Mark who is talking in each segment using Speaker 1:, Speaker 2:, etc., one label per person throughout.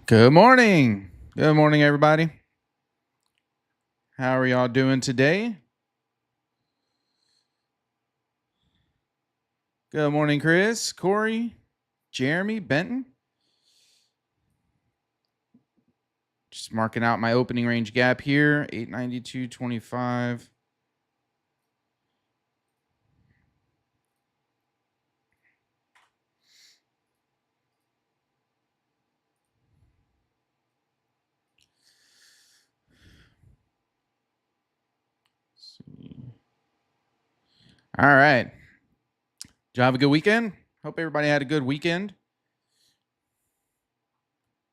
Speaker 1: Good morning. Good morning, everybody. How are y'all doing today? Good morning, Chris, Corey, Jeremy, Benton. Just marking out my opening range gap here, 892.25. All right. Did you have a good weekend? Hope everybody had a good weekend.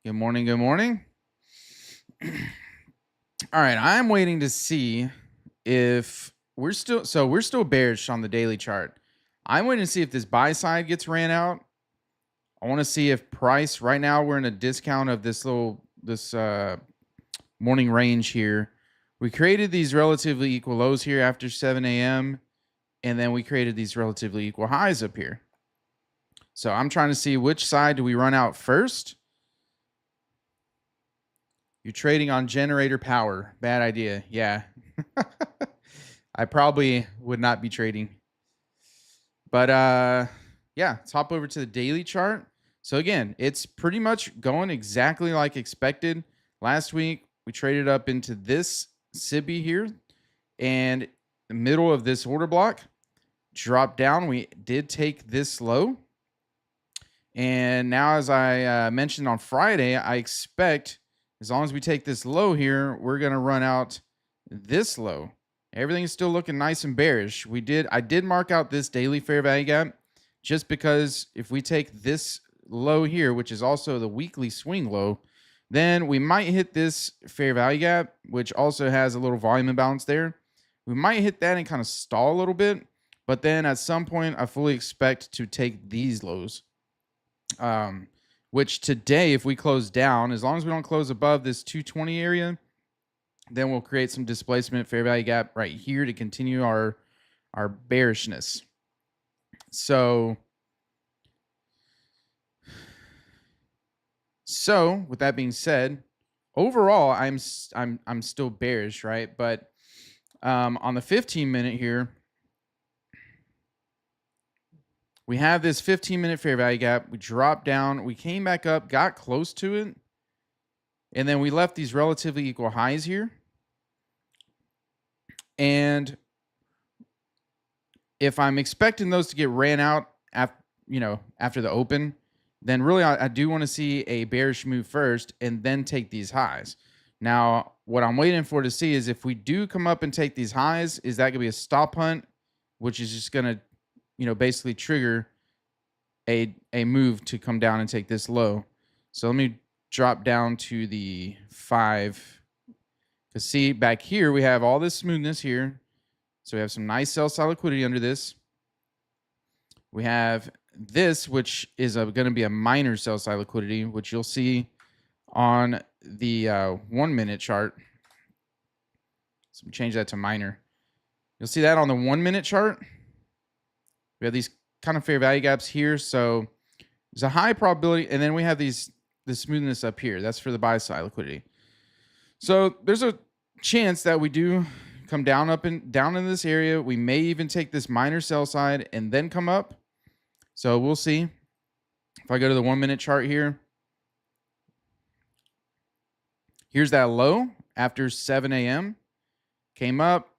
Speaker 1: Good morning. Good morning. All right. I'm waiting to see if we're still bearish on the daily chart. I'm waiting to see if this buy side gets ran out. I want to see if price right now we're in a discount of this morning range here. We created these relatively equal lows here after 7 a.m. and then we created these relatively equal highs up here. So I'm trying to see which side do we run out first. You're trading on generator power. Bad idea. Yeah. I probably would not be trading. But yeah, let's hop over to the daily chart. So again, it's pretty much going exactly like expected. Last week, we traded up into this SIBI here, and the middle of this order block dropped down. We did take this low. And now, as I mentioned on Friday, I expect as long as we take this low here, we're going to run out this low. Everything is still looking nice and bearish. I did mark out this daily fair value gap just because if we take this low here, which is also the weekly swing low, then we might hit this fair value gap, which also has a little volume imbalance there. We might hit that and kind of stall a little bit, but then at some point, I fully expect to take these lows. Which today, if we close down, as long as we don't close above this 220 area, then we'll create some displacement fair value gap right here to continue our bearishness. So with that being said, overall, I'm still bearish, right? But on the 15-minute here, we have this 15-minute fair value gap. We dropped down. We came back up, got close to it. And then we left these relatively equal highs here. And if I'm expecting those to get ran out after the open, then really I do want to see a bearish move first and then take these highs. Now, what I'm waiting for to see is if we do come up and take these highs, is that going to be a stop hunt, which is just going to basically trigger a move to come down and take this low. So let me drop down to the 5. Because see, back here, we have all this smoothness here. So we have some nice sell side liquidity under this. We have this, which is going to be a minor sell side liquidity, which you'll see on the 1-minute chart. So we change that to minor. You'll see that on the 1-minute chart. We have these kind of fair value gaps here. So there's a high probability. And then we have the smoothness up here. That's for the buy side liquidity. So there's a chance that we do come down in this area. We may even take this minor sell side and then come up. So we'll see. If I go to the 1-minute chart here, here's that low after 7 a.m. Came up,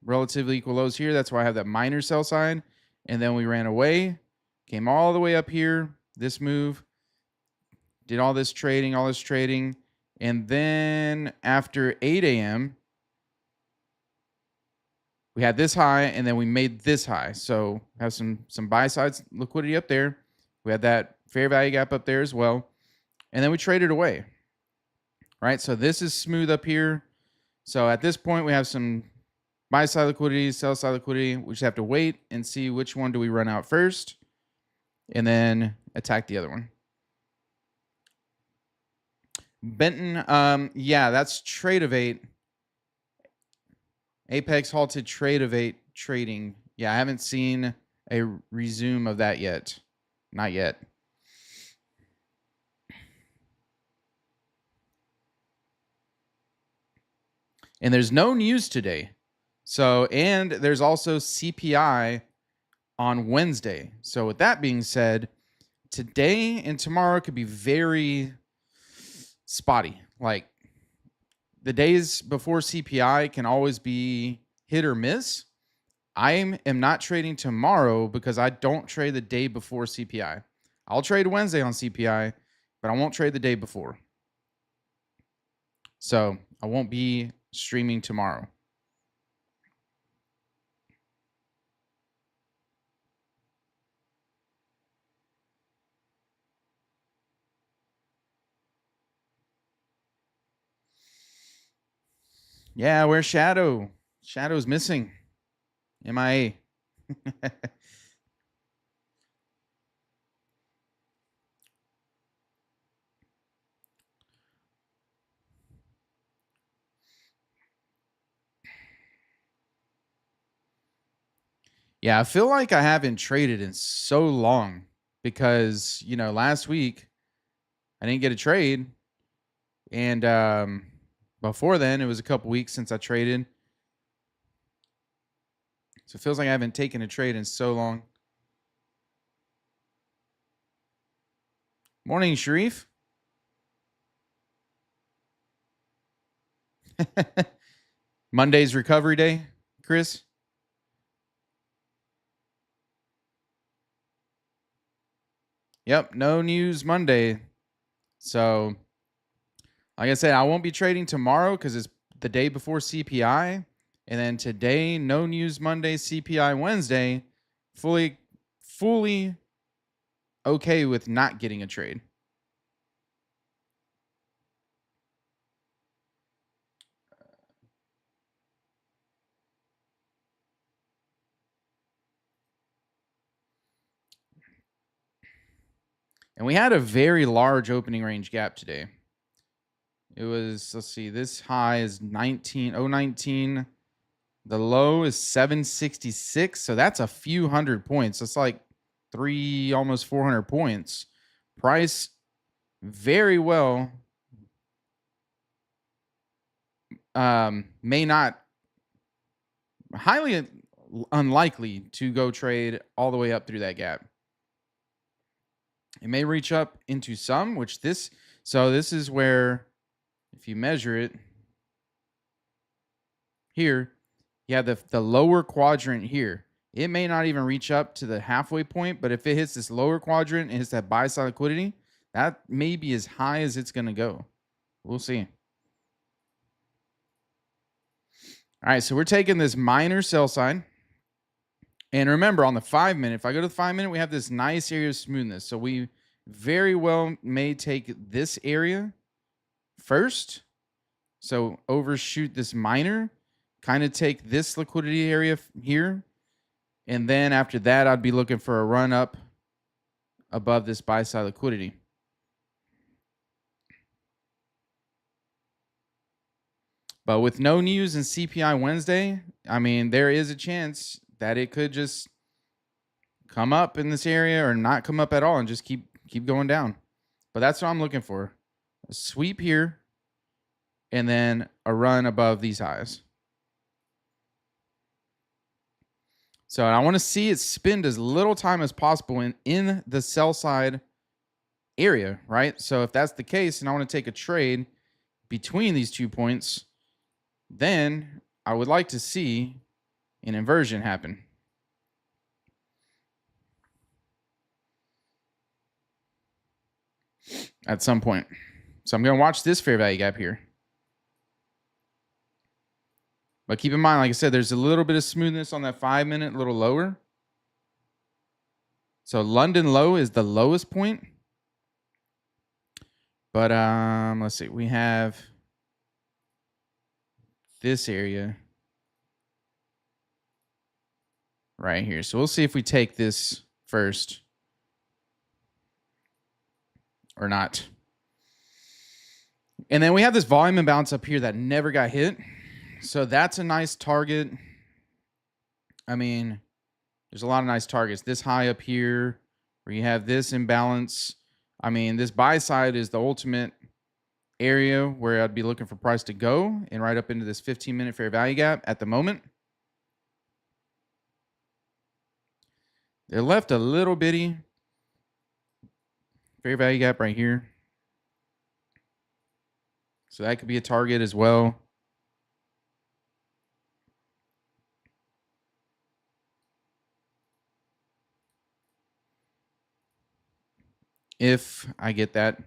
Speaker 1: relatively equal lows here. That's why I have that minor sell side. And then we ran away, came all the way up here, this move, did all this trading. And then after 8 a.m., we had this high, and then we made this high. So have some buy sides liquidity up there. We had that fair value gap up there as well. And then we traded away. Right? So this is smooth up here. So at this point, we have some buy side liquidity, sell side liquidity. We just have to wait and see which one do we run out first, and then attack the other one. Benton, yeah, that's trade of 8. Apex halted trade of 8 trading. Yeah, I haven't seen a resume of that yet. Not yet. And there's no news today. So, and there's also CPI on Wednesday. So, with that being said, today and tomorrow could be very spotty. Like the days before CPI can always be hit or miss. I am not trading tomorrow because I don't trade the day before CPI. I'll trade Wednesday on CPI, but I won't trade the day before. So I won't be streaming tomorrow. Yeah, where's Shadow? Shadow's missing. MIA. Yeah, I feel like I haven't traded in so long because, last week I didn't get a trade. And before then, it was a couple weeks since I traded. So it feels like I haven't taken a trade in so long. Morning, Sharif. Monday's recovery day, Chris. Yep, no news Monday. So, like I said, I won't be trading tomorrow because it's the day before CPI. And then today, no news Monday, CPI Wednesday. Fully okay with not getting a trade. And we had a very large opening range gap today. It was, let's see, this high is 019. The low is 766. So that's a few hundred points. That's like almost 400 points. Price very well may not, highly unlikely to go trade all the way up through that gap. It may reach up into some, so this is where, if you measure it here, you have the lower quadrant here. It may not even reach up to the halfway point, but if it hits this lower quadrant and hits that buy side liquidity, that may be as high as it's going to go. We'll see. All right, so we're taking this minor sell side. And remember, on the 5 minute, if I go to the 5 minute, we have this nice area of smoothness. So we very well may take this area first. So overshoot this minor, kind of take this liquidity area here. And then after that, I'd be looking for a run up above this buy side liquidity. But with no news in CPI Wednesday, I mean, there is a chance that it could just come up in this area or not come up at all and just keep going down. But that's what I'm looking for. A sweep here and then a run above these highs. So I want to see it spend as little time as possible in the sell side area, right? So if that's the case and I want to take a trade between these 2 points, then I would like to see an inversion happen. At some point. So I'm going to watch this fair value gap here. But keep in mind, like I said, there's a little bit of smoothness on that 5 minute, a little lower. So London low is the lowest point. But let's see. We have this area right here. So we'll see if we take this first or not. And then we have this volume imbalance up here that never got hit. So that's a nice target. I mean, there's a lot of nice targets. This high up here where you have this imbalance. I mean, this buy side is the ultimate area where I'd be looking for price to go and right up into this 15-minute fair value gap at the moment. They're left a little bitty fair value gap right here. So that could be a target as well. If I get that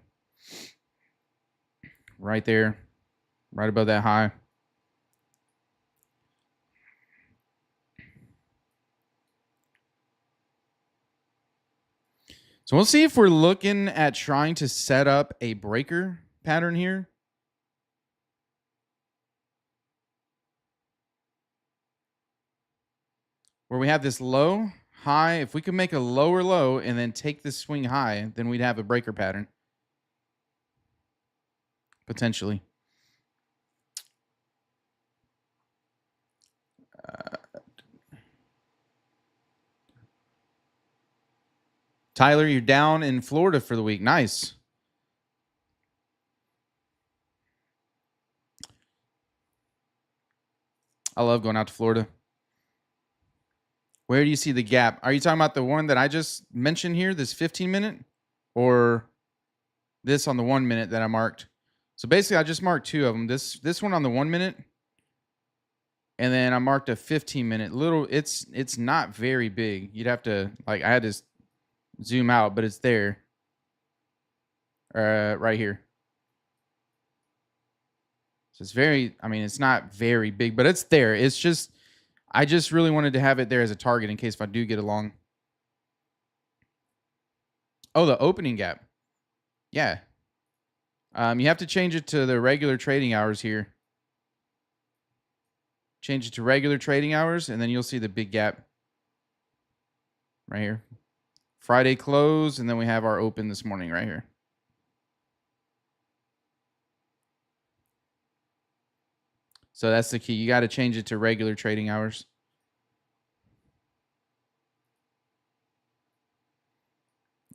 Speaker 1: right there, right above that high. So we'll see if we're looking at trying to set up a breaker pattern here. Where we have this low, high. If we could make a lower low and then take this swing high, then we'd have a breaker pattern. Potentially. Tyler, you're down in Florida for the week. Nice. I love going out to Florida. Where do you see the gap? Are you talking about the one that I just mentioned here, this 15-minute? Or this on the 1 minute that I marked? So basically, I just marked two of them. This one on the 1 minute, and then I marked a 15-minute. It's not very big. You'd have to, like, I had to zoom out, but it's there. Right here. So it's it's not very big, but it's there. It's just, I just really wanted to have it there as a target in case if I do get along. Oh, the opening gap. Yeah. You have to change it to the regular trading hours here. Change it to regular trading hours, and then you'll see the big gap right here. Friday close, and then we have our open this morning right here. So that's the key. You got to change it to regular trading hours.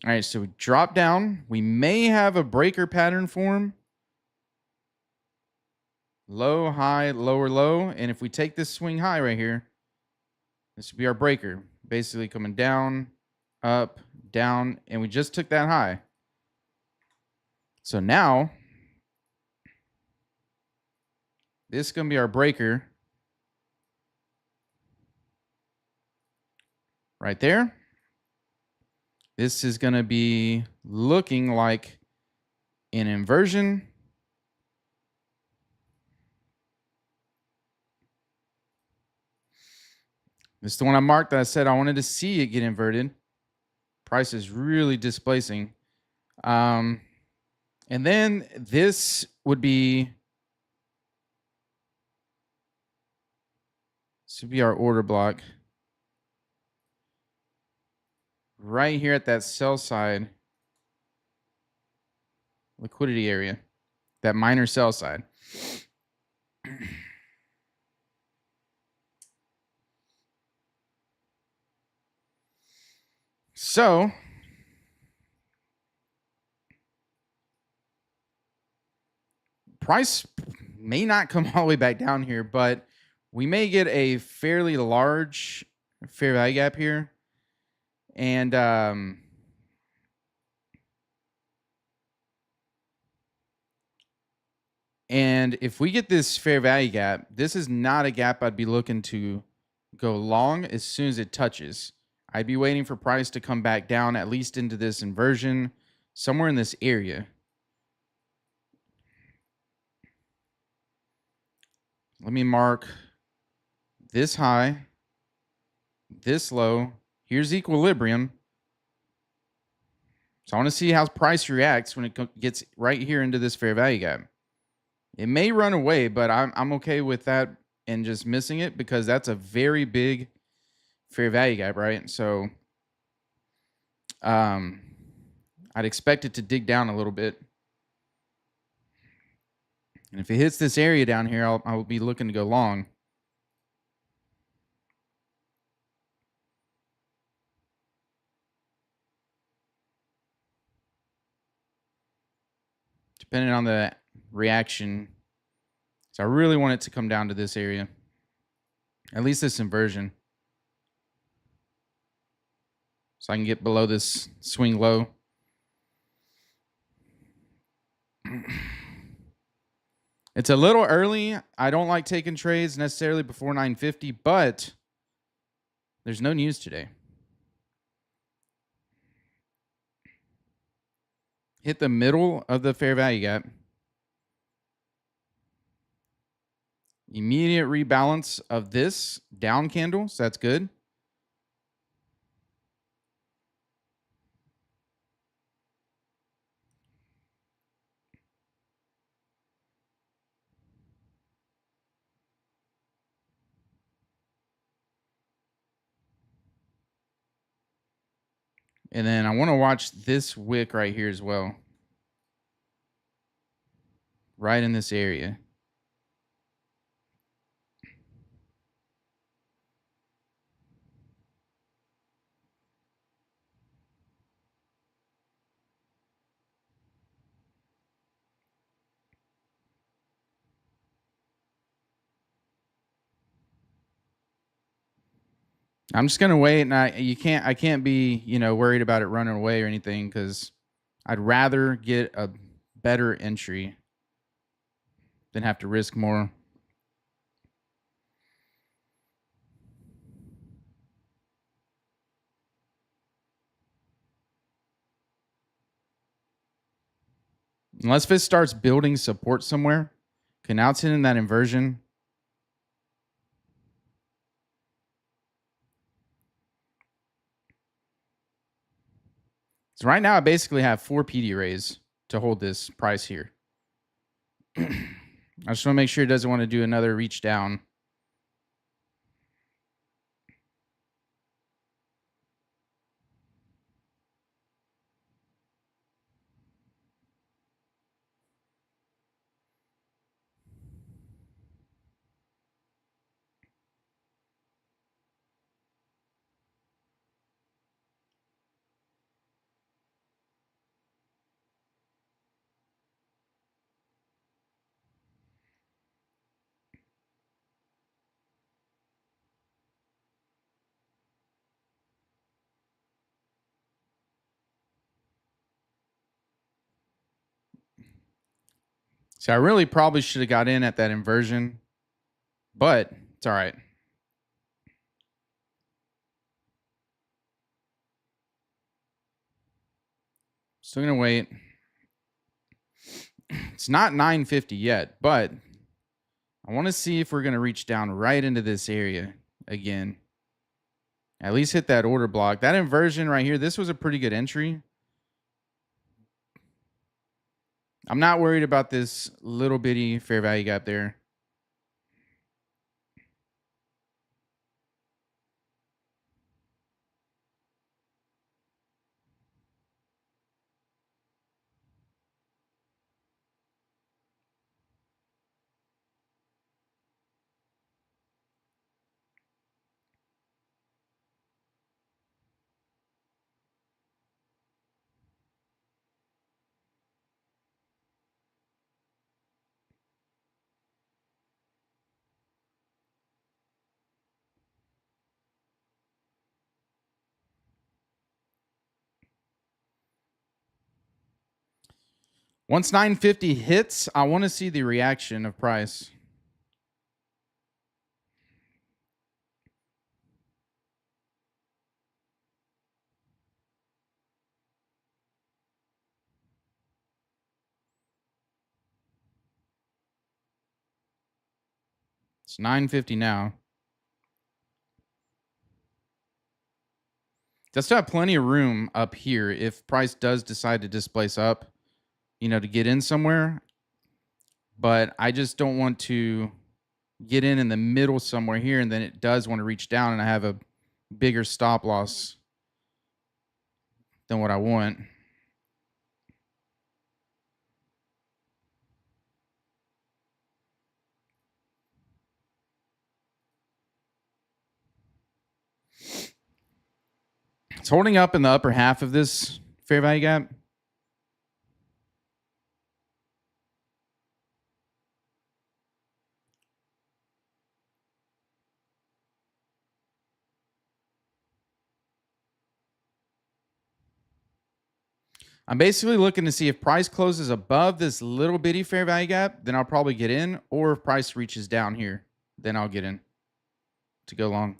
Speaker 1: All right, so we drop down. We may have a breaker pattern form. Low, high, lower, low. And if we take this swing high right here, this would be our breaker. Basically coming down, up, down, and we just took that high. So now, this is going to be our breaker. Right there. This is going to be looking like an inversion. This is the one I marked that I said I wanted to see it get inverted. Price is really displacing. And then this would be our order block. Right here at that sell side liquidity area, that minor sell side. So price may not come all the way back down here, but we may get a fairly large fair value gap here. And if we get this fair value gap, this is not a gap I'd be looking to go long as soon as it touches. I'd be waiting for price to come back down, at least into this inversion, somewhere in this area. Let me mark this high, this low. Here's equilibrium. So I want to see how price reacts when it gets right here into this fair value gap. It may run away, but I'm okay with that and just missing it because that's a very big fair value gap, right? So I'd expect it to dig down a little bit. And if it hits this area down here, I'll be looking to go long. Depending on the reaction. So I really want it to come down to this area, at least this inversion, so I can get below this swing low. It's a little early. I don't like taking trades necessarily before 950, but there's no news today. Hit the middle of the fair value gap. Immediate rebalance of this down candle, so that's good. And then I want to watch this wick right here as well. Right in this area. I'm just gonna wait, and I can't be worried about it running away or anything, because I'd rather get a better entry than have to risk more. Unless if it starts building support somewhere. Okay, now it's hitting that inversion. So right now I basically have 4 PD rays to hold this price here. I just want to make sure it doesn't want to do another reach down. So I really probably should have got in at that inversion, but it's all right. Still gonna wait. It's not 950 yet, but I want to see if we're gonna reach down right into this area again. At least hit that order block. That inversion right here, this was a pretty good entry. I'm not worried about this little bitty fair value gap there. Once 950 hits, I want to see the reaction of price. It's 950 now. Does still have plenty of room up here if price does decide to displace up, to get in somewhere. But I just don't want to get in the middle somewhere here, and then it does want to reach down, and I have a bigger stop loss than what I want. It's holding up in the upper half of this fair value gap. I'm basically looking to see if price closes above this little bitty fair value gap, then I'll probably get in, or if price reaches down here, then I'll get in to go long.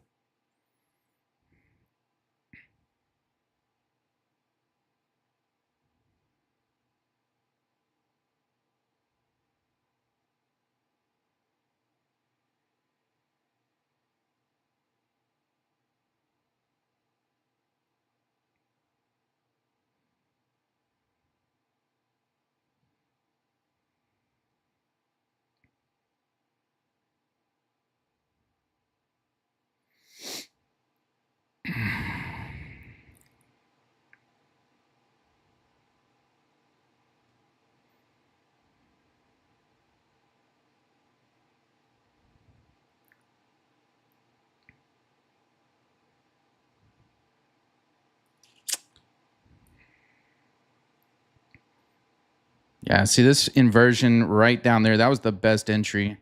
Speaker 1: Yeah, see this inversion right down there. That was the best entry.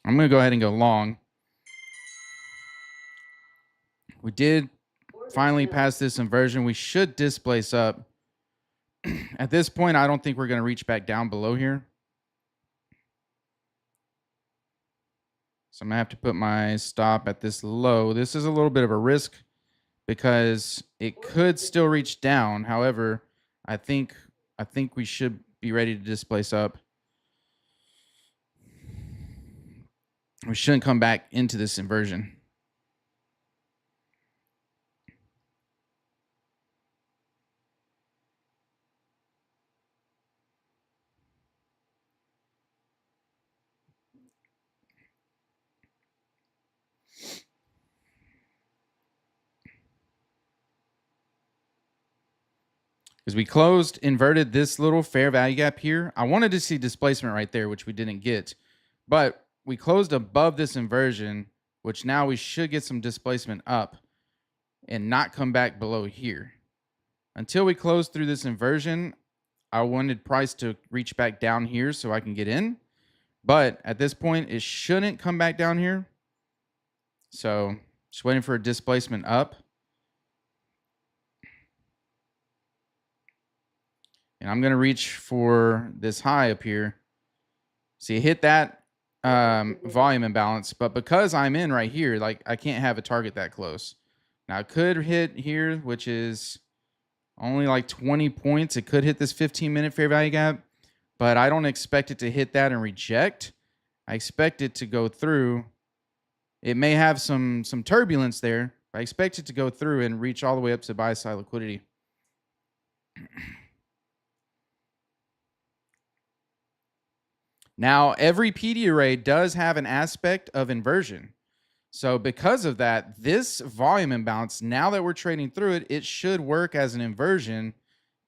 Speaker 1: I'm going to go ahead and go long. We did finally pass this inversion. We should displace up. At this point, I don't think we're going to reach back down below here. So I'm going to have to put my stop at this low. This is a little bit of a risk because it could still reach down. However, I think we should be ready to displace up. We shouldn't come back into this inversion. Because we closed, inverted this little fair value gap here. I wanted to see displacement right there, which we didn't get. But we closed above this inversion, which now we should get some displacement up and not come back below here. Until we close through this inversion, I wanted price to reach back down here so I can get in. But at this point, it shouldn't come back down here. So just waiting for a displacement up. And I'm going to reach for this high up here. See, hit that volume imbalance. But because I'm in right here, like I can't have a target that close. Now, it could hit here, which is only like 20 points. It could hit this 15-minute fair value gap. But I don't expect it to hit that and reject. I expect it to go through. It may have some turbulence there. I expect it to go through and reach all the way up to buy side liquidity. Now, every PD array does have an aspect of inversion. So because of that, this volume imbalance, now that we're trading through it, it should work as an inversion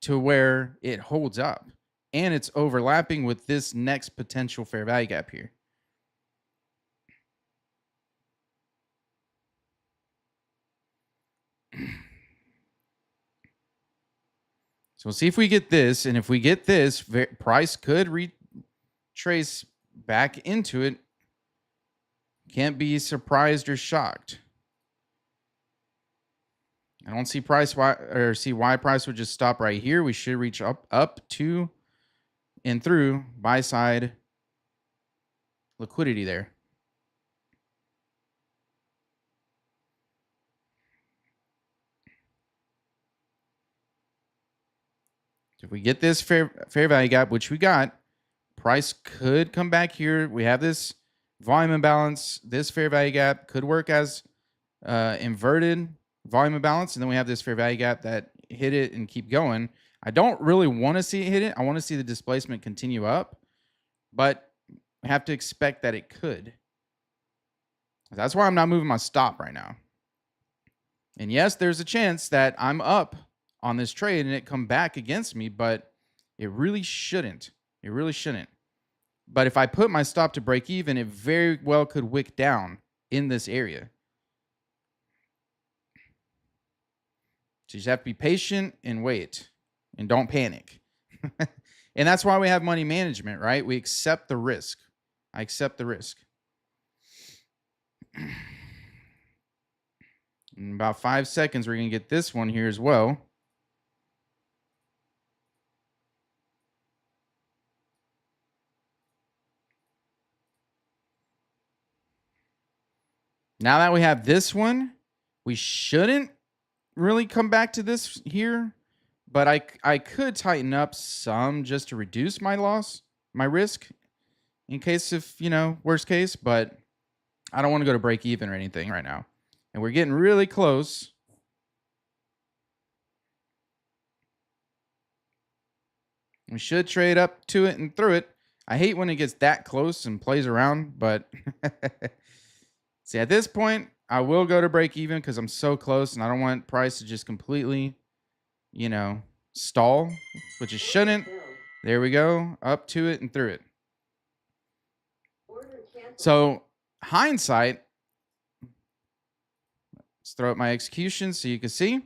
Speaker 1: to where it holds up. And it's overlapping with this next potential fair value gap here. So we'll see if we get this. And if we get this, price could retrace back into it. Can't be surprised or shocked. I don't see why price would just stop right here. We should reach up to and through buy side liquidity there. If we get this fair value gap, which we got, price could come back here. We have this volume imbalance. This fair value gap could work as inverted volume imbalance. And then we have this fair value gap that hit it and keep going. I don't really want to see it hit it. I want to see the displacement continue up. But I have to expect that it could. That's why I'm not moving my stop right now. And yes, there's a chance that I'm up on this trade and it come back against me, but it really shouldn't. It really shouldn't. But if I put my stop to break even, it very well could wick down in this area. So you just have to be patient and wait and don't panic. And that's why we have money management, right? We accept the risk. I accept the risk. In about 5 seconds, we're going to get this one here as well. Now that we have this one, we shouldn't really come back to this here, but I could tighten up some just to reduce my loss, my risk, in case of, worst case, but I don't want to go to break even or anything right now. And we're getting really close. We should trade up to it and through it. I hate when it gets that close and plays around, but see, at this point, I will go to break even because I'm so close and I don't want price to just completely, stall, which it shouldn't. There we go. Up to it and through it. So, hindsight, let's throw up my execution so you can see.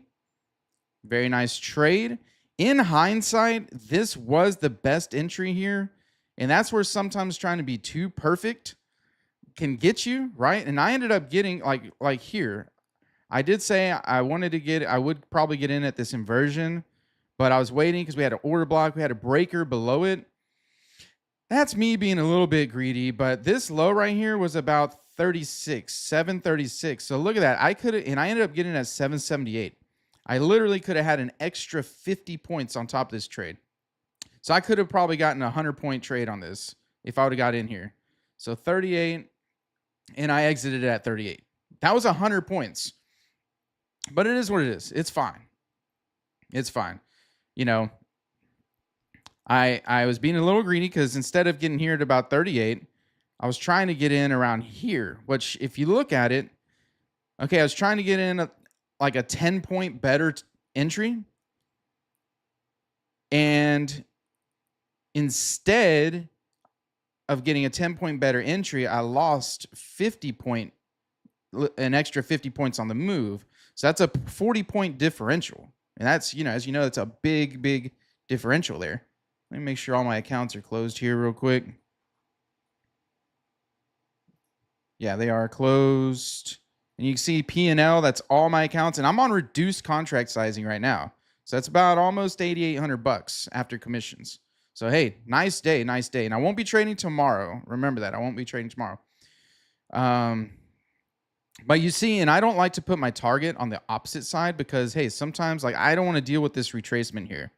Speaker 1: Very nice trade. In hindsight, this was the best entry here. And that's where sometimes trying to be too perfect can get you, right? And I ended up getting like here. I did say I would probably get in at this inversion, but I was waiting because we had an order block. We had a breaker below it. That's me being a little bit greedy, but this low right here was about 736. So look at that. I ended up getting at 778. I literally could have had an extra 50 points on top of this trade. So I could have probably gotten a 100-point trade on this if I would have got in here. So 38, and I exited it at 38. That was 100 points. But it is what it is. It's fine. It's fine. I was being a little greedy because instead of getting here at about 38, I was trying to get in around here, which if you look at it, okay, I was trying to get in like a 10-point better entry. And instead of getting a 10-point better entry, I lost an extra 50 points on the move. So that's a 40-point differential. And that's, as you know, that's a big, big differential there. Let me make sure all my accounts are closed here real quick. Yeah, they are closed. And you can see P&L, that's all my accounts. And I'm on reduced contract sizing right now. So that's about almost $8,800 after commissions. So, hey, nice day. And I won't be trading tomorrow. Remember that. I won't be trading tomorrow. But you see, and I don't like to put my target on the opposite side because, hey, sometimes I don't want to deal with this retracement here.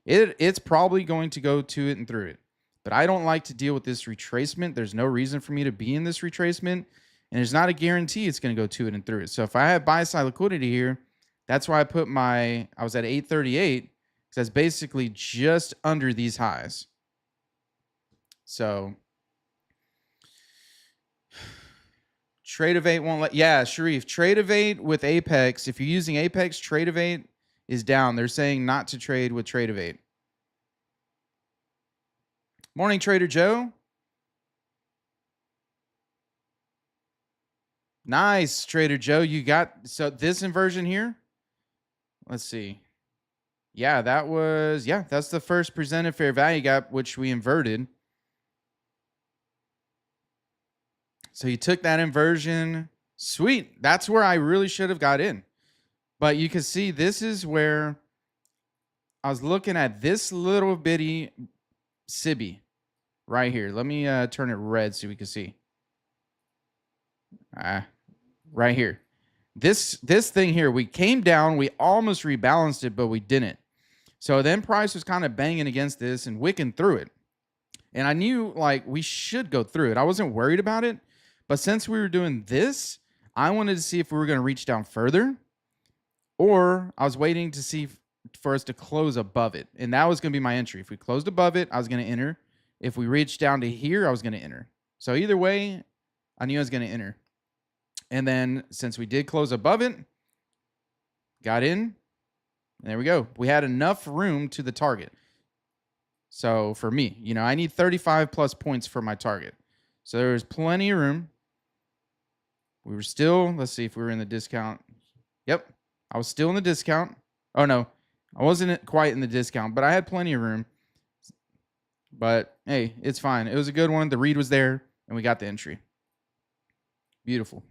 Speaker 1: It's probably going to go to it and through it. But I don't like to deal with this retracement. There's no reason for me to be in this retracement. And there's not a guarantee it's going to go to it and through it. So if I have buy side liquidity here, that's why I was at 838. Because that's basically just under these highs. So Trade of 8 won't let. Yeah, Sharif, Trade of 8 with Apex. If you're using Apex, Trade of 8 is down. They're saying not to trade with Trade of 8. Morning, Trader Joe. Nice, Trader Joe. You got this inversion here. Let's see. Yeah, that's the first presented fair value gap, which we inverted. So you took that inversion. Sweet. That's where I really should have got in. But you can see this is where I was looking at this little bitty Sibby right here. Let me turn it red so we can see. Right here. This thing here, we came down, we almost rebalanced it, but we didn't. So then price was kind of banging against this and wicking through it. And I knew we should go through it. I wasn't worried about it. But since we were doing this, I wanted to see if we were going to reach down further, or I was waiting to see for us to close above it. And that was going to be my entry. If we closed above it, I was going to enter. If we reached down to here, I was going to enter. So either way, I knew I was going to enter. And then since we did close above it, got in, and there we go. We had enough room to the target. So for me, I need 35 plus points for my target. So there was plenty of room. We were still, let's see if we were in the discount. Yep, I was still in the discount. Oh, no, I wasn't quite in the discount, but I had plenty of room. But, hey, it's fine. It was a good one. The read was there, and we got the entry. Beautiful.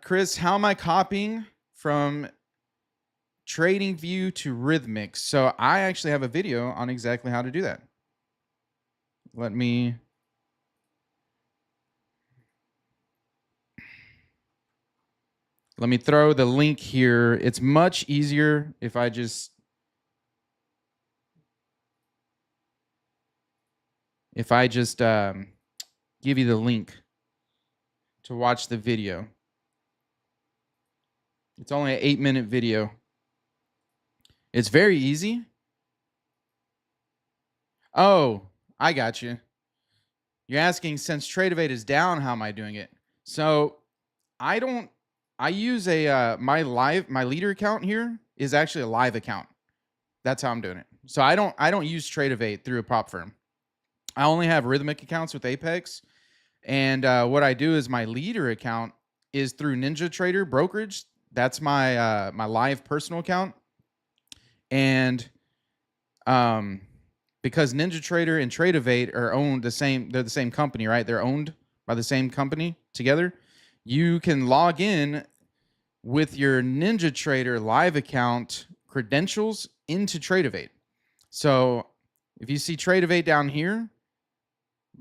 Speaker 1: Chris, how am I copying from TradingView to Rhythmic? So I actually have a video on exactly how to do that. Let me throw the link here. It's much easier if I just give you the link to watch the video. It's only an 8-minute video. It's very easy. Oh, I got you. You're asking, since Tradeovate is down, how am I doing it? So I use my leader account here is actually a live account. That's how I'm doing it. So I don't use Tradeovate through a prop firm. I only have Rhythmic accounts with Apex. And what I do is my leader account is through NinjaTrader brokerage. That's my my live personal account. And because NinjaTrader and Tradeovate are owned they're the same company, right? They're owned by the same company together. You can log in with your NinjaTrader live account credentials into Tradeovate. So if you see Tradeovate down here,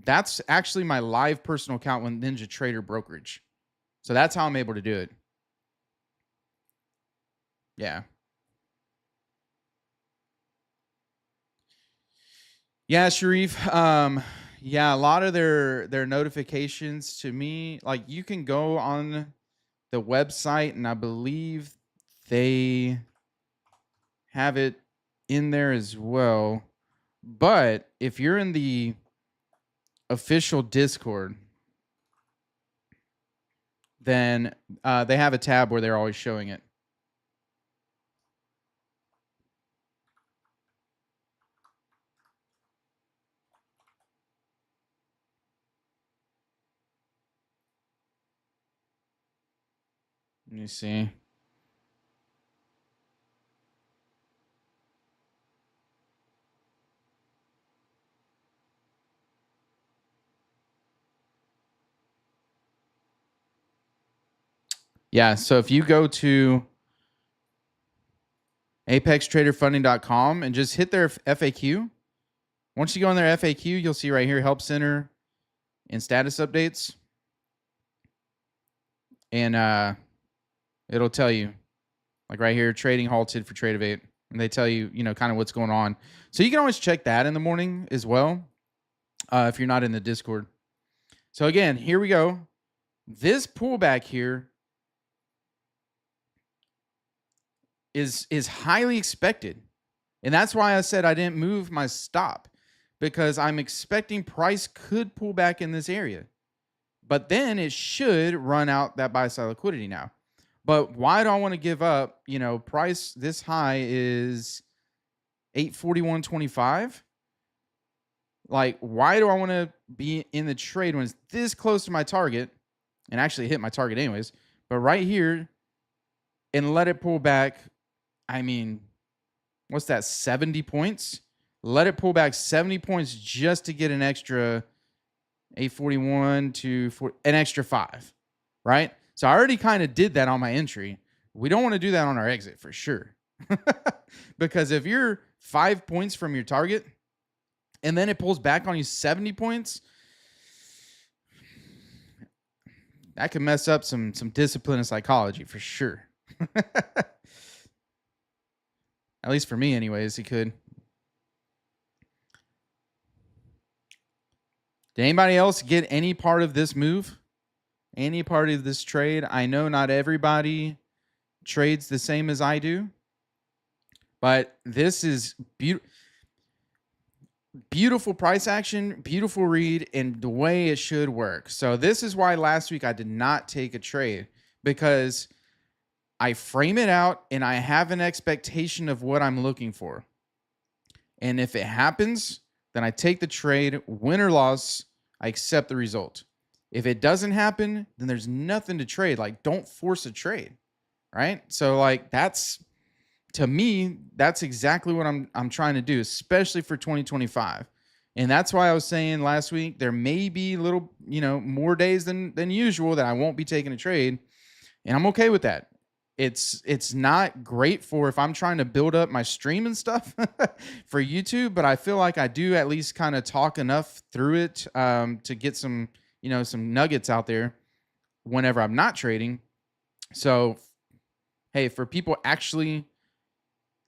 Speaker 1: that's actually my live personal account with NinjaTrader brokerage. So that's how I'm able to do it. Yeah. Yeah, Sharif. Yeah, a lot of their notifications to me, like you can go on the website and I believe they have it in there as well. But if you're in the official Discord, then they have a tab where they're always showing it. Let me see. Yeah, so if you go to apextraderfunding.com and just hit their FAQ. Once you go on their FAQ, you'll see right here, Help Center and status updates. And it'll tell you, like right here, trading halted for Tradeovate. And they tell you, kind of what's going on. So you can always check that in the morning as well if you're not in the Discord. So again, here we go. This pullback here is highly expected. And that's why I said I didn't move my stop, because I'm expecting price could pull back in this area. But then it should run out that buy side liquidity now. But why do I want to give up? Price this high is 841.25. Like, why do I want to be in the trade when it's this close to my target and actually hit my target anyways? But right here and let it pull back. I mean, what's that? 70 points? Let it pull back 70 points just to get an extra 841 to an extra 5, right? So I already kind of did that on my entry. We don't want to do that on our exit for sure. Because if you're 5 points from your target and then it pulls back on you 70 points, that can mess up some discipline and psychology for sure. At least for me anyways, it could. Did anybody else get any part of this move? Any part of this trade? I know not everybody trades the same as I do, but this is beautiful price action, beautiful read, and the way it should work. So this is why last week I did not take a trade, because I frame it out and I have an expectation of what I'm looking for. And if it happens, then I take the trade, win or loss, I accept the result. If it doesn't happen, then there's nothing to trade. Like, don't force a trade, right? So like to me, that's exactly what I'm trying to do, especially for 2025. And that's why I was saying last week, there may be little, more days than usual that I won't be taking a trade. And I'm okay with that. It's not great for if I'm trying to build up my stream and stuff for YouTube, but I feel like I do at least kind of talk enough through it to get some, some nuggets out there whenever I'm not trading. So, hey, for people actually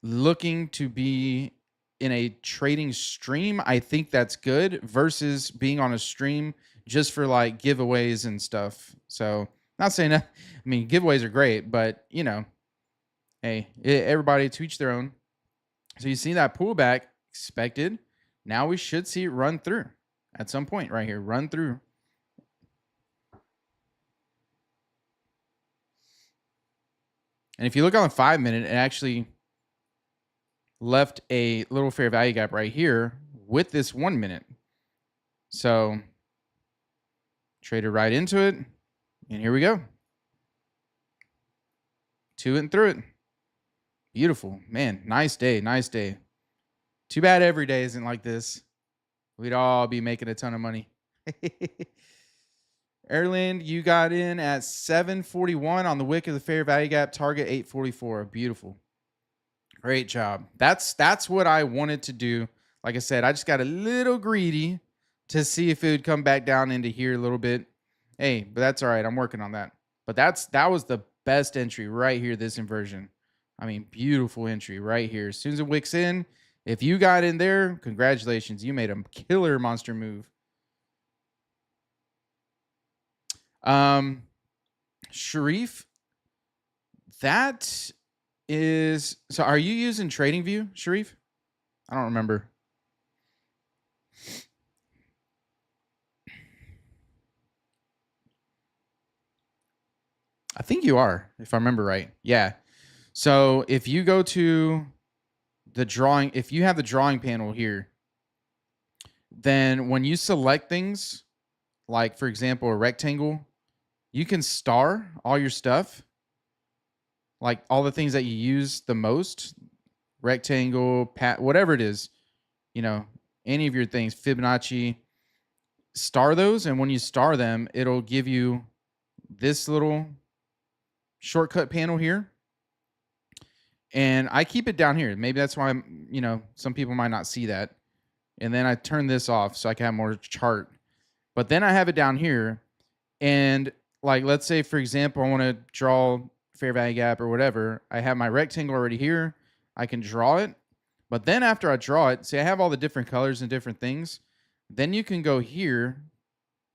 Speaker 1: looking to be in a trading stream, I think that's good versus being on a stream just for like giveaways and stuff. So, not saying that, I mean, giveaways are great, but hey, everybody to each their own. So, you see that pullback expected. Now we should see it run through at some point right here, run through. And if you look on the 5-minute, it actually left a little fair value gap right here with this 1 minute. So traded right into it. And here we go. To it and through it. Beautiful. Man, nice day. Nice day. Too bad every day isn't like this. We'd all be making a ton of money. Erland, you got in at 741 on the wick of the fair value gap, target 844. Beautiful. Great job. That's what I wanted to do. Like I said, I just got a little greedy to see if it would come back down into here a little bit. Hey, but that's all right. I'm working on that. But that was the best entry right here, this inversion. I mean, beautiful entry right here. As soon as it wicks in, if you got in there, congratulations. You made a killer monster move. Sharif, that is, so are you using TradingView, Sharif? I don't remember. I think you are, if I remember right. Yeah. So if you go to the drawing, if you have the drawing panel here, then when you select things, like for example, a rectangle, you can star all your stuff, like all the things that you use the most, rectangle, whatever it is, any of your things, Fibonacci, star those. And when you star them, it'll give you this little shortcut panel here. And I keep it down here. Maybe that's why some people might not see that. And then I turn this off so I can have more chart. But then I have it down here. And like, let's say, for example, I want to draw fair value gap or whatever. I have my rectangle already here. I can draw it. But then after I draw it, see, I have all the different colors and different things. Then you can go here,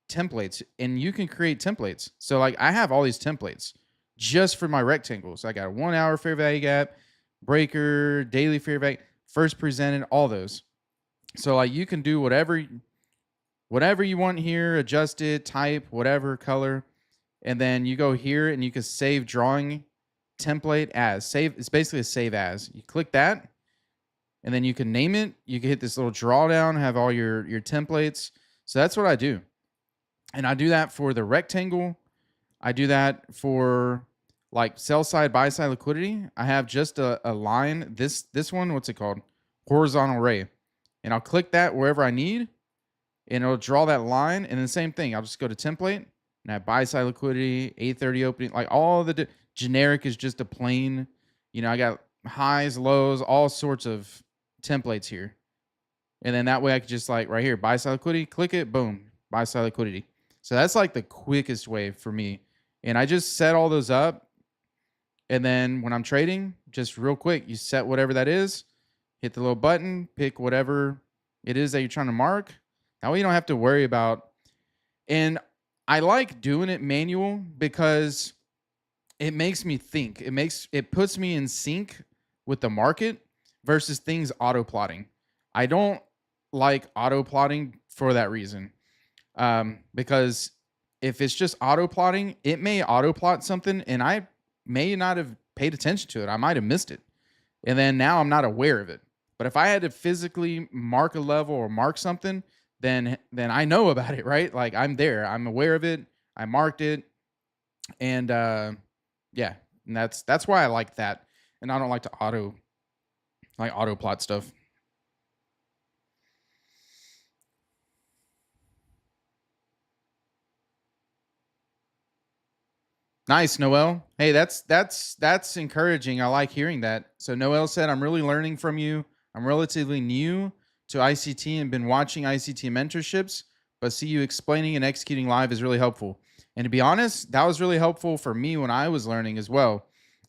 Speaker 1: templates, and you can create templates. So like I have all these templates just for my rectangles. I got a 1 hour fair value gap, breaker, daily fair value, first presented, all those. So like you can do whatever you want here, adjust it, type, whatever color. And then you go here and you can save drawing template as. Save, it's basically a save as. You click that and then you can name it. You can hit this little drawdown, have all your templates. So that's what I do. And I do that for the rectangle. I do that for like sell side, buy side liquidity. I have just a line. This one, what's it called? Horizontal ray. And I'll click that wherever I need. And it'll draw that line. And then same thing. I'll just go to template. And I have buy side liquidity, 830 opening. Like all the generic is just a plain. I got highs, lows, all sorts of templates here. And then that way I could just like right here, buy side liquidity, click it, boom, buy side liquidity. So that's like the quickest way for me. And I just set all those up. And then when I'm trading, just real quick, you set whatever that is, hit the little button, pick whatever it is that you're trying to mark. That way you don't have to worry about. And I like doing it manual because it makes me think. It puts me in sync with the market versus things auto plotting. I don't like auto plotting for that reason. Because if it's just auto plotting, it may auto plot something and I may not have paid attention to it. I might have missed it. And then now I'm not aware of it. But if I had to physically mark a level or mark something, then I know about it, right? Like I'm there. I'm aware of it. I marked it. And yeah, and that's why I like that. And I don't like to auto plot stuff. Nice, Noel. Hey, that's encouraging. I like hearing that. So Noel said, "I'm really learning from you. I'm relatively new to ICT and been watching ICT mentorships, but see you explaining and executing live is really helpful." And to be honest, that was really helpful for me when I was learning as well.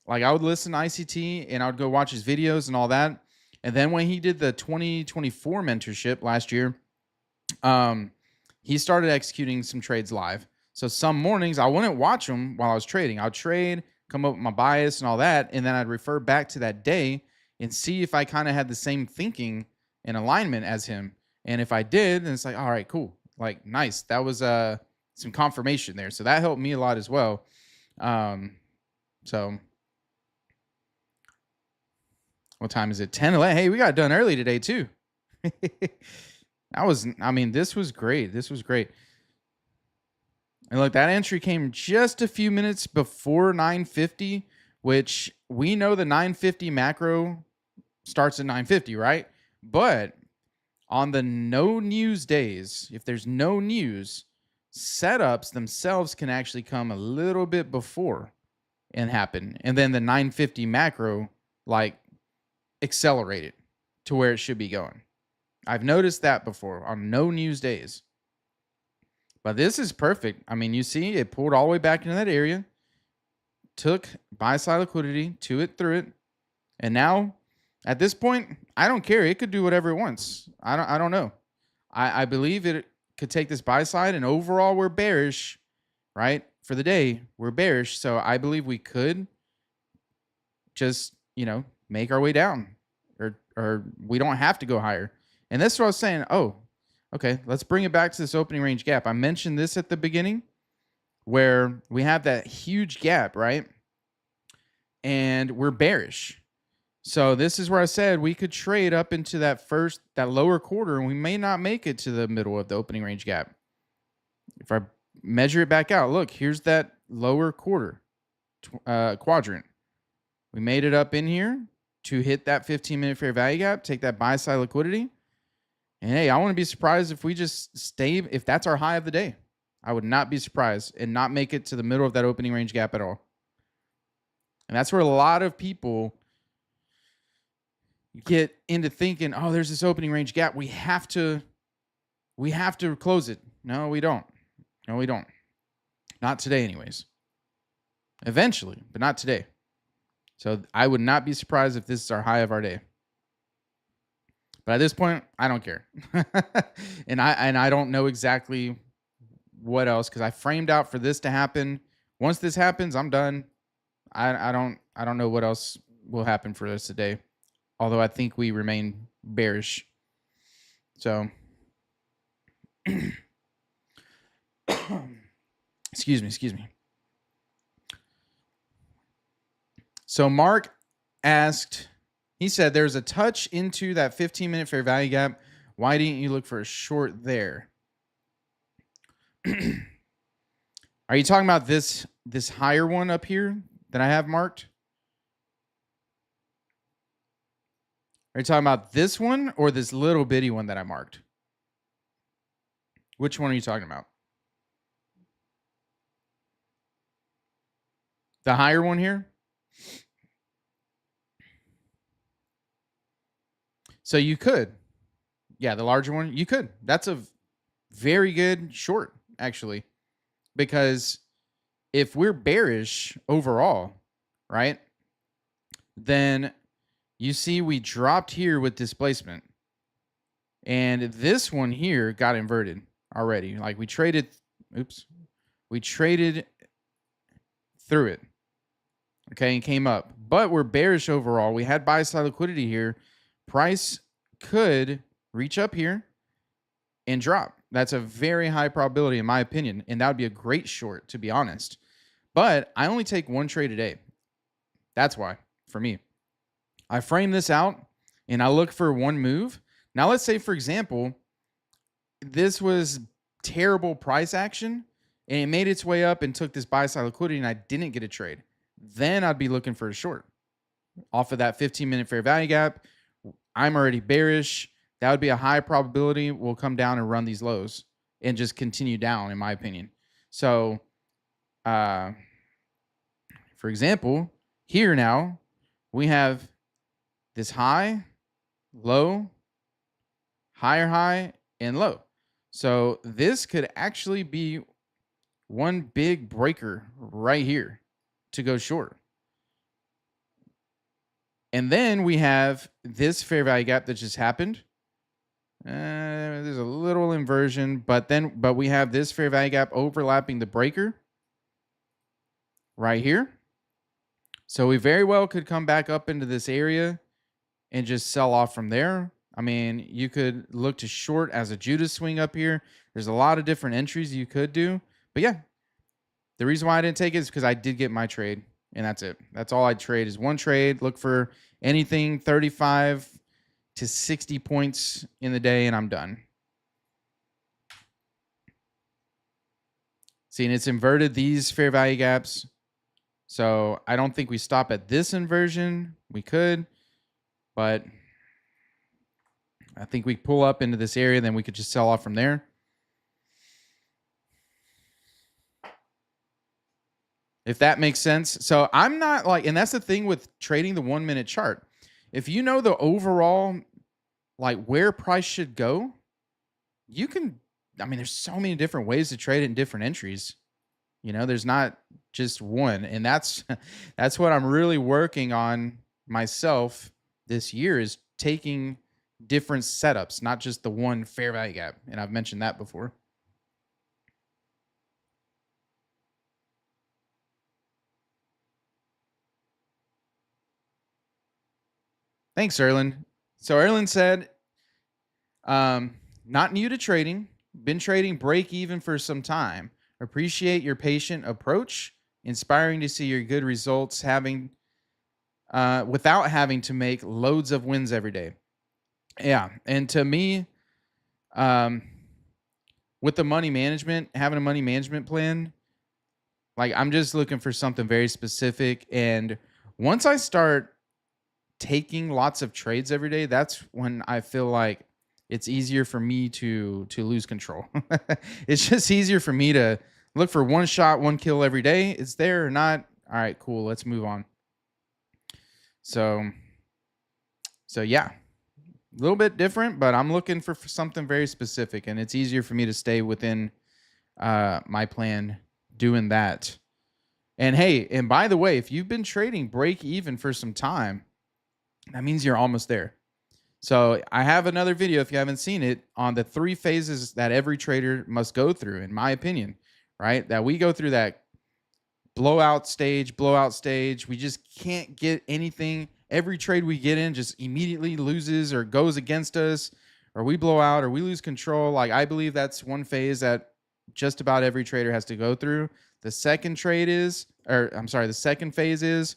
Speaker 1: Like I would listen to ICT and I would go watch his videos and all that. And then when he did the 2024 mentorship last year, um, he started executing some trades live. So some mornings I wouldn't watch them while I was trading. I'd trade, come up with my bias and all that, and then I'd refer back to that day and see if I kind of had the same thinking and alignment as him. And if I did, then it's like, all right, cool, like nice. That was some confirmation there. So that helped me a lot as well. So what time is it? 10:11. Hey, we got done early today too. This was great. This was great. And look, that entry came just a few minutes before 9:50, which we know the 9:50 macro starts at 9:50, right? But on the no news days, if there's no news, setups themselves can actually come a little bit before and happen. And then the 9:50 macro like accelerate it to where it should be going. I've noticed that before on no news days. But this is perfect. I mean, you see it pulled all the way back into that area, took buy side liquidity to it through it. And now at this point, I don't care. It could do whatever it wants. I don't know. I believe it could take this buy side, and overall we're bearish, right? For the day, we're bearish. So I believe we could just, make our way down. Or we don't have to go higher. And that's what I was saying. Oh, okay, let's bring it back to this opening range gap. I mentioned this at the beginning where we have that huge gap, right? And we're bearish. So this is where I said we could trade up into that lower quarter, and we may not make it to the middle of the opening range gap. If I measure it back out, look, here's that lower quarter quadrant. We made it up in here to hit that 15-minute fair value gap, take that buy side liquidity. And hey, I wouldn't be surprised if we just stay, if that's our high of the day. I would not be surprised and not make it to the middle of that opening range gap at all. And that's where a lot of people get into thinking, oh, there's this opening range gap. We have to close it. No, we don't. No, we don't. Not today, anyways. Eventually, but not today. So I would not be surprised if this is our high of our day. But at this point, I don't care. and I don't know exactly what else, because I framed out for this to happen. Once this happens, I'm done. I don't know what else will happen for us today. Although I think we remain bearish. So excuse me. So Mark asked, he said, there's a touch into that 15-minute fair value gap. Why didn't you look for a short there? Are you talking about this higher one up here that I have marked? Are you talking about this one or this little bitty one that I marked? Which one are you talking about? The higher one here? So you could. Yeah, the larger one, you could. That's a very good short, actually. Because if we're bearish overall, right, then you see we dropped here with displacement. And this one here got inverted already. Like we traded through it. Okay, and came up. But we're bearish overall. We had buy side liquidity here. Price could reach up here and drop. That's a very high probability in my opinion. And that would be a great short, to be honest. But I only take one trade a day. That's why, for me. I frame this out and I look for one move. Now, let's say, for example, this was terrible price action and it made its way up and took this buy side liquidity and I didn't get a trade. Then I'd be looking for a short off of that 15-minute fair value gap. I'm already bearish. That would be a high probability we'll come down and run these lows and just continue down, in my opinion. So, For example, here now we have this high, low, higher high, and low. So this could actually be one big breaker right here to go short. And then we have this fair value gap that just happened. There's a little inversion, but we have this fair value gap overlapping the breaker right here. So we very well could come back up into this area and just sell off from there. I mean, you could look to short as a Judas swing up here. There's a lot of different entries you could do. But yeah, the reason why I didn't take it is because I did get my trade, and that's it. That's all I trade is one trade. Look for anything 35 to 60 points in the day, and I'm done. See, and it's inverted these fair value gaps. So I don't think we stop at this inversion. We could, but I think we pull up into this area, then we could just sell off from there. If that makes sense. So I'm not like, and that's the thing with trading the 1 minute chart. If you know the overall, like where price should go, you can, I mean, there's so many different ways to trade it in different entries. You know, there's not just one. And that's what I'm really working on myself this year is taking different setups, not just the one fair value gap. And I've mentioned that before. Thanks, Erlen. So Erlen said, not new to trading, been trading break even for some time. Appreciate your patient approach. Inspiring to see your good results without having to make loads of wins every day. Yeah. And to me, with the money management, having a money management plan, like I'm just looking for something very specific. And once I start taking lots of trades every day, that's when I feel like it's easier for me to lose control. It's just easier for me to look for one shot, one kill every day. It's there or not. All right, cool. Let's move on. So yeah, a little bit different, but I'm looking for something very specific, and it's easier for me to stay within my plan doing that. And hey, and by the way, if you've been trading break even for some time, that means you're almost there. So I have another video, if you haven't seen it, on the 3 phases that every trader must go through, in my opinion, right? That we go through that blowout stage. We just can't get anything. Every trade we get in just immediately loses or goes against us, or we blow out or we lose control. Like I believe that's one phase that just about every trader has to go through. The second phase is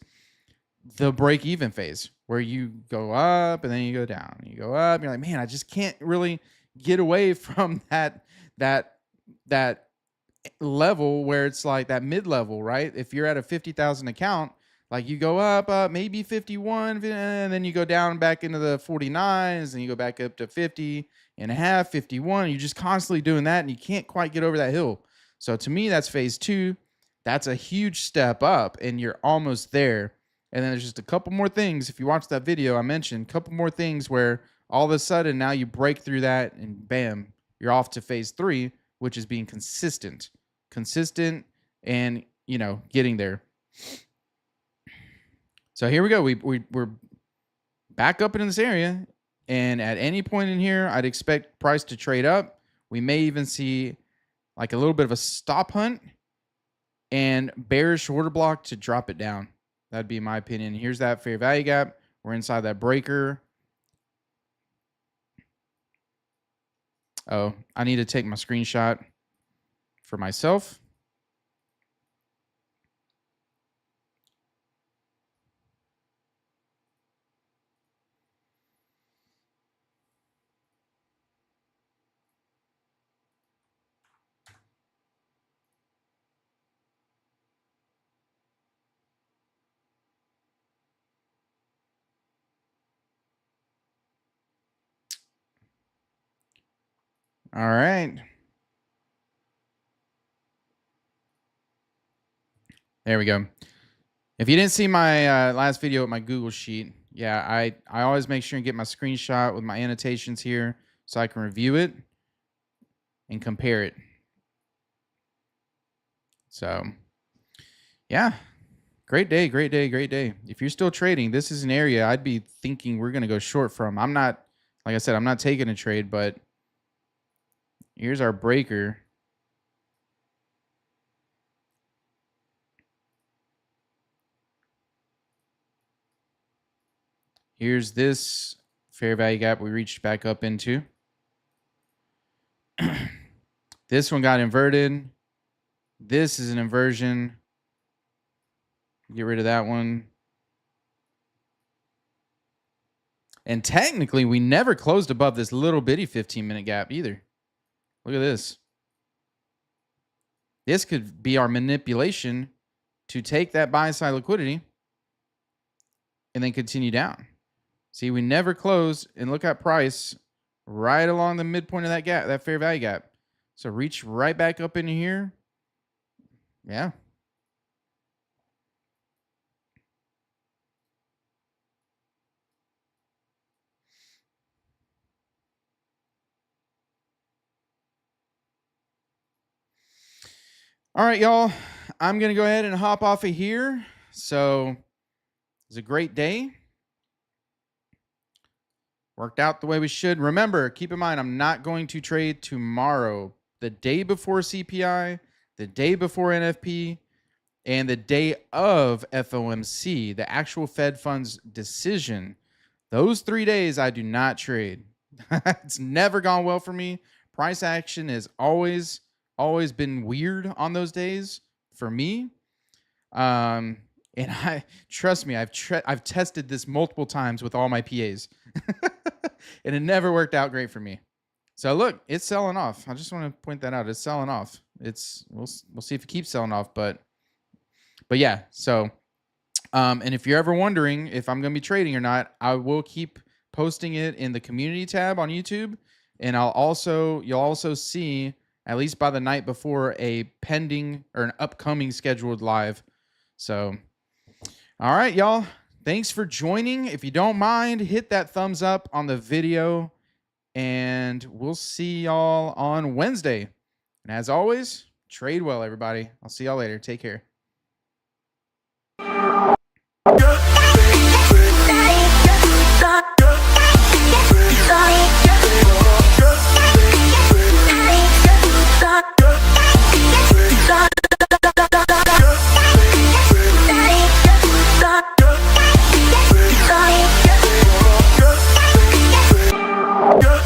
Speaker 1: the break-even phase, where you go up and then you go down. You go up, and you're like, man, I just can't really get away from that level where it's like that mid-level, right? If you're at a 50,000 account, like you go up, maybe 51, and then you go down back into the 49s, and you go back up to 50 and a half, 51. You're just constantly doing that, and you can't quite get over that hill. So to me, that's phase 2. That's a huge step up, and you're almost there. And then there's just a couple more things. If you watch that video, I mentioned a couple more things where all of a sudden now you break through that and bam, you're off to phase 3, which is being consistent and, you know, getting there. So here we go. We're back up in this area. And at any point in here, I'd expect price to trade up. We may even see like a little bit of a stop hunt and bearish order block to drop it down. That'd be my opinion. Here's that fair value gap. We're inside that breaker. Oh, I need to take my screenshot for myself. All right. There we go. If you didn't see my last video with my Google Sheet, yeah, I always make sure and get my screenshot with my annotations here so I can review it and compare it. So, yeah, great day, great day, great day. If you're still trading, this is an area I'd be thinking we're going to go short from. I'm not, like I said, I'm not taking a trade, but here's our breaker. Here's this fair value gap we reached back up into. This one got inverted. This is an inversion. Get rid of that one. And technically, we never closed above this little bitty 15-minute gap either. Look at this. This could be our manipulation to take that buy side liquidity and then continue down. See, we never closed, and look at price right along the midpoint of that gap, that fair value gap. So reach right back up into here. Yeah. All right, y'all. I'm going to go ahead and hop off of here. So it was a great day. Worked out the way we should. Remember, keep in mind, I'm not going to trade tomorrow. The day before CPI, the day before NFP, and the day of FOMC, the actual Fed funds decision. Those 3 days, I do not trade. It's never gone well for me. Price action has always been weird on those days for me. And I trust me, I've tested this multiple times with all my PAs, and it never worked out great for me. So look, it's selling off. I just want to point that out. It's selling off. We'll see if it keeps selling off, but yeah. So, and if you're ever wondering if I'm going to be trading or not, I will keep posting it in the community tab on YouTube, and you'll also see, at least by the night before, a pending or an upcoming scheduled live. So, all right, y'all. Thanks for joining. If you don't mind, hit that thumbs up on the video, and we'll see y'all on Wednesday. And as always, trade well, everybody. I'll see y'all later. Take care.
Speaker 2: Yeah.